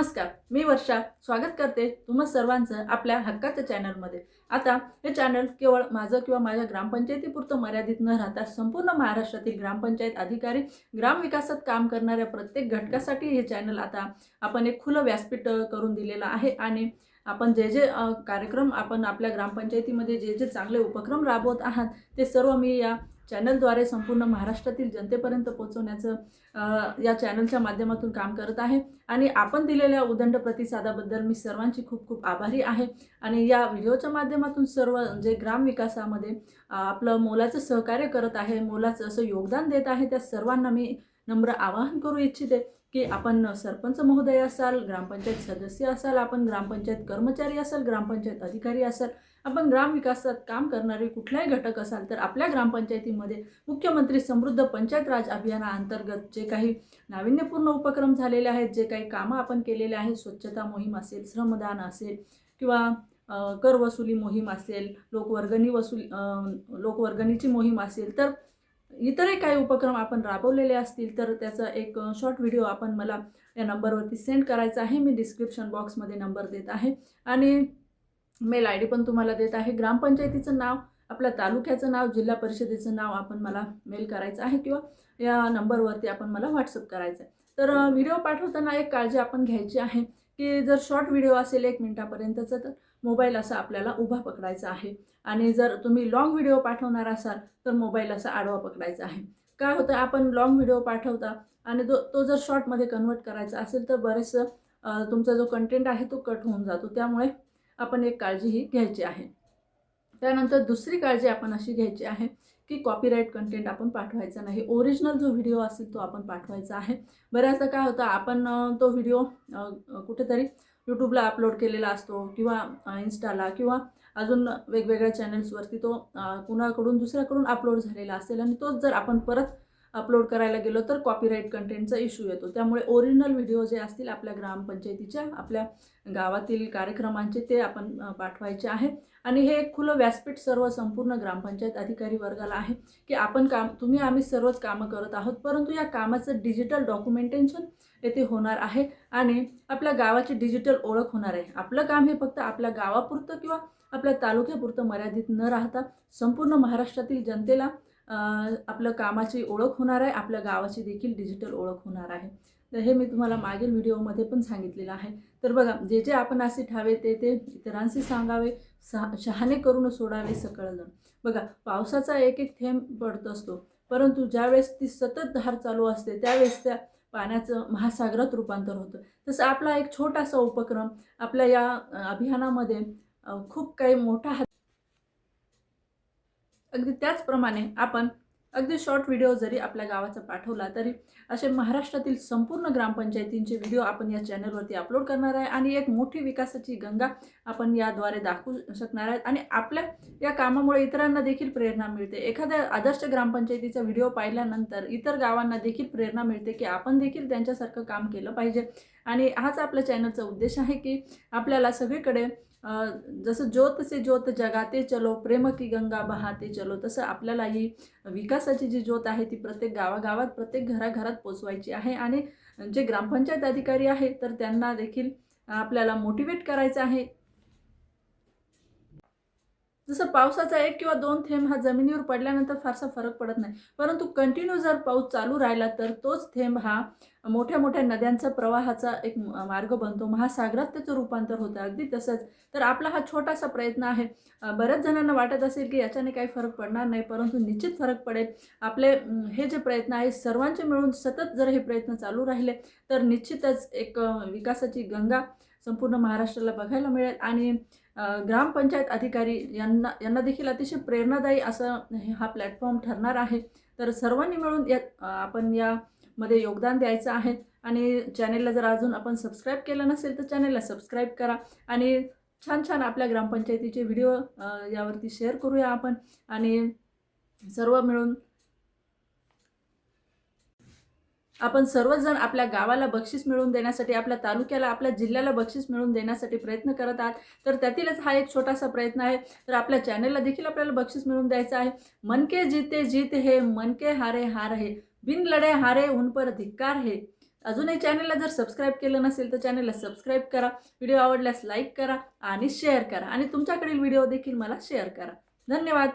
नमस्कार, मी वर्षा स्वागत करते तुम्हा सर्वांचं आपल्या हक्काच्या चॅनलमध्ये। आता हे चॅनल केवळ माझं किंवा माझ्या ग्रामपंचायतीपुरतं मर्यादित न राहता संपूर्ण महाराष्ट्रातील ग्रामपंचायत अधिकारी, ग्रामविकासात काम करणाऱ्या प्रत्येक घटकासाठी हे चॅनल आता आपण एक खुलं व्यासपीठ करून दिलेलं आहे। आणि आपण जे जे कार्यक्रम आपण आपल्या ग्रामपंचायतीमध्ये जे जे चांगले उपक्रम राबवत आहात ते सर्व मी या चॅनलद्वारे संपूर्ण महाराष्ट्रातील जनतेपर्यंत पोहोचवण्याचं या चॅनलच्या माध्यमातून काम करत आहे। आणि आपण दिलेल्या उदंड प्रतिसादाबद्दल मी सर्वांची खूप खूप आभारी आहे। आणि या व्हिडिओच्या माध्यमातून सर्व जे ग्रामविकासामध्ये आपलं मोलाचं सहकार्य करत आहे, मोलाचं असं योगदान देत आहे, त्या सर्वांना मी नम्र आवाहन करू इच्छिते की आपण सरपंच महोदय असाल, ग्रामपंचायत सदस्य असाल, आपण ग्रामपंचायत कर्मचारी असाल, ग्रामपंचायत अधिकारी असाल, आपण ग्रामविकासात काम करणारे कुठलाही घटक असाल, तर आपल्या ग्रामपंचायतीमध्ये मुख्यमंत्री समृद्ध पंचायत राज अभियानाअंतर्गत जे काही नाविन्यपूर्ण उपक्रम झालेले आहेत, जे काही कामं आपण केलेले आहेत, स्वच्छता मोहीम असेल, श्रमदान असेल किंवा कर वसुली मोहीम असेल, लोकवर्गणीची मोहीम असेल, तर इतरही काही उपक्रम आपण राबवलेले असतील तर त्याचा एक शॉर्ट व्हिडिओ आपण मला या नंबरवरती सेंड करायचा आहे। मी डिस्क्रिप्शन बॉक्समध्ये नंबर देत आहे आणि मेल ID पण तुम्हाला देत आहे। ग्रामपंचायतीचं नाव, आपल्या तालुक्याचं नाव, जिल्हा परिषदेचं नाव आपण मला मेल करायचं आहे किंवा या नंबरवरती आपण मला व्हॉट्सअप करायचं आहे। तर व्हिडिओ पाठवताना एक काळजी आपण घ्यायची आहे की जर शॉर्ट व्हिडिओ असेल 1 मिनिटापर्यंतचा तर मोबाईल असा आपल्याला उभा पकडायचा आहे। आणि जर तुम्ही लॉंग व्हिडिओ पाठवणार असाल तर मोबाईल असा आडवा पकडायचा आहे। काय होतं, आपण लॉंग व्हिडिओ पाठवता आणि तो जर शॉर्टमध्ये कन्वर्ट करायचा असेल तर बरेचसं तुमचा जो कंटेंट आहे तो कट होऊन जातो। त्यामुळे आपण एक काळजी ही घ्यायची आहे। त्यानंतर दुसरी काळजी आपण अशी घ्यायची आहे की कॉपीराइट कंटेंट आपण पाठवायचा नाही। ओरिजिनल जो व्हिडिओ असेल तो आपण पाठवायचा आहे। बऱ्याचदा काय होतं, आपण तो व्हिडिओ कुठेतरी यूट्यूबला अपलोड केलेला असतो किंवा इन्स्टाला किंवा अजून वेगवेगळ्या चॅनल्सवरती तो कुणाकडून दुसऱ्याकडून अपलोड झालेला असेल आणि तोच जर आपण परत अपलोड करायला गेलो तर कॉपीराइट कंटेंटचा इश्यू येतो। त्यामुळे ओरिजिनल व्हिडिओ जे असतील आपल्या ग्रामपंचायतीच्या, आपल्या गावातील कार्यक्रमांचे, ते आपण पाठवायचे आहे। आणि हे एक खुलं व्यासपीठ सर्व संपूर्ण ग्रामपंचायत अधिकारी वर्गाला आहे की आपण आम्ही सर्वच कामं करत आहोत, परंतु या कामाचं डिजिटल डॉक्युमेंटेशन येथे होणार आहे आणि आपल्या गावाची डिजिटल ओळख होणार आहे। आपलं काम हे फक्त आपल्या गावापुरतं किंवा आपल्या तालुक्यापुरतं मर्यादित न राहता संपूर्ण महाराष्ट्रातील जनतेला आपलं कामाची ओळख होणार आहे, आपल्या गावाची देखील डिजिटल ओळख होणार आहे। तर हे मी तुम्हाला मागील व्हिडिओमध्ये पण सांगितलेलं आहे। तर बघा, जे जे आपण असे ठावे ते इतरांशी सांगावे, शहाणे करून सोडावे सकळ जण। बघा, पावसाचा एक एक थेंब पडत असतो, परंतु ज्यावेळेस ती सतत धार चालू असते त्यावेळेस त्या पाण्याचं महासागरात रूपांतर होतं। तसं आपला एक छोटासा उपक्रम आपल्या या अभियानामध्ये खूप काही मोठा अगदी त्याचप्रमाणे आपण अगदी शॉर्ट व्हिडिओ जरी आपल्या गावाचा पाठवला तरी असे महाराष्ट्रातील संपूर्ण ग्रामपंचायतींचे व्हिडिओ आपण या चॅनलवरती अपलोड करणार आहे आणि एक मोठी विकासाची गंगा आपण याद्वारे दाखवू शकणार आहेत। आणि आपल्या या कामामुळे इतरांना देखील प्रेरणा मिळते। एखाद्या आदर्श ग्रामपंचायतीचा व्हिडिओ पाहिल्यानंतर इतर गावांना देखील प्रेरणा मिळते की आपण देखील त्यांच्यासारखं काम केलं पाहिजे। आणि हाच आपल्या चॅनलचा उद्देश आहे की आपल्याला सगळीकडे जसं ज्योत से ज्योत जगाते चलो, प्रेम की गंगा बहाते चलो, तसं आपल्याला ही विकासाची जी ज्योत आहे ती प्रत्येक गावागावात, प्रत्येक घराघरात पोचवायची आहे। आणि जे ग्रामपंचायत अधिकारी आहे तर त्यांना देखील आपल्याला मोटिवेट करायचं आहे। जसं पावसाचा 1 किंवा 2 थेंब हा जमिनीवर पडल्यानंतर फारसा फरक पडत नाही, परंतु कंटिन्यू जर पाऊस चालू राहिला तर तोच थेंब हा मोठ्या मोठ्या नद्यांचा प्रवाहाचा एक मार्ग बनतो, महासागरात त्याचं रूपांतर होतं। अगदी तसंच तर आपला हा छोटासा प्रयत्न आहे। बऱ्याच जणांना वाटत असेल की याच्याने काही फरक पडणार नाही, परंतु निश्चित फरक पडेल। आपले हे जे प्रयत्न आहे सर्वांचे मिळून सतत जर हे प्रयत्न चालू राहिले तर निश्चितच एक विकासाची गंगा संपूर्ण महाराष्ट्राला बघायला मिळेल। आणि ग्रामपंचायत अधिकारी यांना देखील अतिशय प्रेरणादायी असं हा प्लॅटफॉर्म ठरणार आहे। तर सर्वांनी मिळून आपण यामध्ये योगदान द्यायचं आहे। आणि चॅनेलला जर अजून आपण सबस्क्राईब केलं नसेल तर चॅनेलला सबस्क्राईब करा आणि छान छान आपल्या ग्रामपंचायतीचे व्हिडिओ यावरती शेअर करूया आपण। आणि सर्व मिळून आपण सर्वजण आपल्या गावाला बक्षीस मिळवून देण्यासाठी, आपल्या तालुक्याला, आपल्या जिल्ह्याला बक्षीस मिळवून देण्यासाठी प्रयत्न करत आहात। तर त्यातीलच हा एक छोटासा प्रयत्न आहे। तर आपल्या चॅनलला देखील आपल्याला बक्षीस मिळवून द्यायचं आहे। मन के जीते जीत है, मन के हारे हार है, बिन लड़े हारे उन पर धिक्कार है, अजूनही चॅनलला जर सबस्क्राईब केलं नसेल तर चॅनलला सबस्क्राईब करा, व्हिडिओ आवडल्यास लाईक करा आणि शेअर करा आणि तुमच्याकडील व्हिडिओ देखील मला शेअर करा. धन्यवाद.